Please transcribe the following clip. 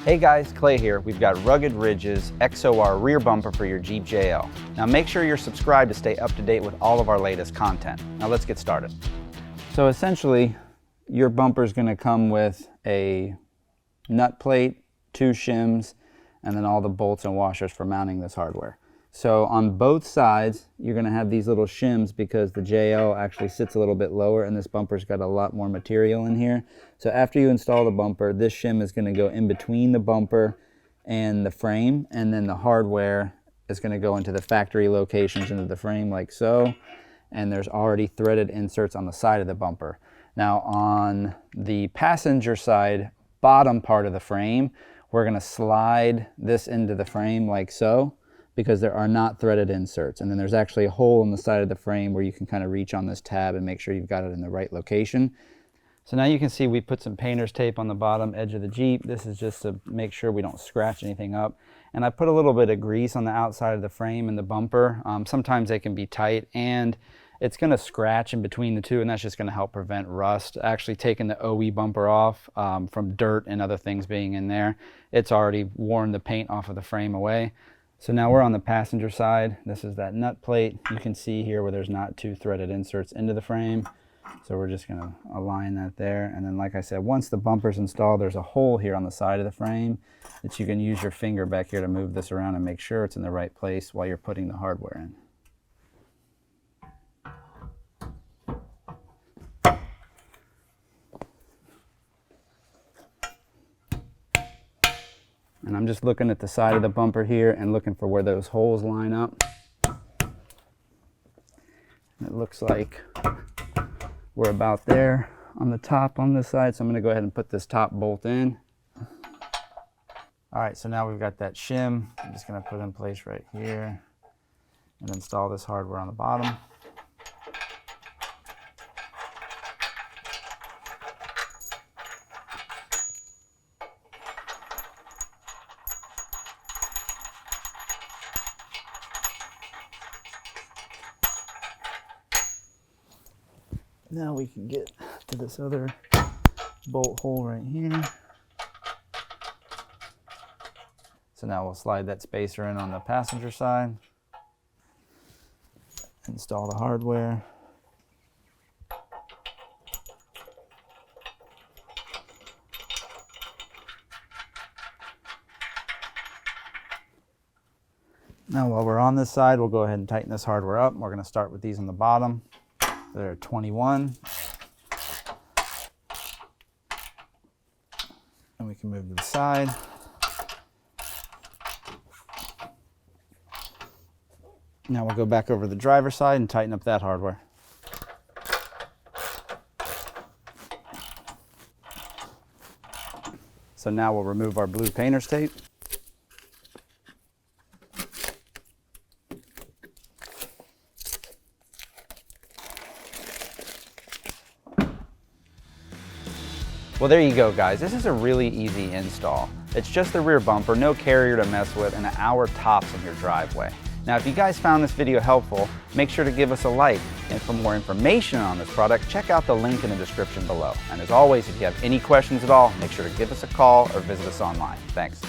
Hey guys, Clay here. We've got Rugged Ridge's XOR Rear Bumper for your Jeep JL. Now make sure you're subscribed to stay up to date with all of our latest content. Now let's get started. So essentially, your bumper is going to come with a nut plate, 2 shims, and then all the bolts and washers for mounting this hardware. So on both sides, you're going to have these little shims because the JL actually sits a little bit lower and this bumper's got a lot more material in here. So after you install the bumper, this shim is going to go in between the bumper and the frame, and then the hardware is going to go into the factory locations into the frame like so. And there's already threaded inserts on the side of the bumper. Now on the passenger side, bottom part of the frame, we're going to slide this into the frame like so, because there are not threaded inserts. And then there's actually a hole in the side of the frame where you can kind of reach on this tab and make sure you've got it in the right location. So now you can see we put some painter's tape on the bottom edge of the Jeep. This is just to make sure we don't scratch anything up. And I put a little bit of grease on the outside of the frame and the bumper. Sometimes they can be tight and it's gonna scratch in between the two, and that's just gonna help prevent rust. Actually taking the OE bumper off from dirt and other things being in there, it's already worn the paint off of the frame away. So now we're on the passenger side. This is that nut plate. You can see here where there's not 2 threaded inserts into the frame. So we're just gonna align that there. And then like I said, once the bumper's installed, there's a hole here on the side of the frame that you can use your finger back here to move this around and make sure it's in the right place while you're putting the hardware in. And I'm just looking at the side of the bumper here and looking for where those holes line up. It looks like we're about there on the top on this side, so I'm going to go ahead and put this top bolt in. All right, so now we've got that shim. I'm just going to put it in place right here and install this hardware on the bottom. Now we can get to this other bolt hole right here. So now we'll slide that spacer in on the passenger side, install the hardware. Now while we're on this side, we'll go ahead and tighten this hardware up. We're going to start with these on the bottom. They're 21. And we can move to the side. Now we'll go back over to the driver's side and tighten up that hardware. So now we'll remove our blue painter's tape. Well, there you go, guys. This is a really easy install. It's just the rear bumper, no carrier to mess with, and an hour tops in your driveway. Now, if you guys found this video helpful, make sure to give us a like. And for more information on this product, check out the link in the description below. And as always, if you have any questions at all, make sure to give us a call or visit us online. Thanks.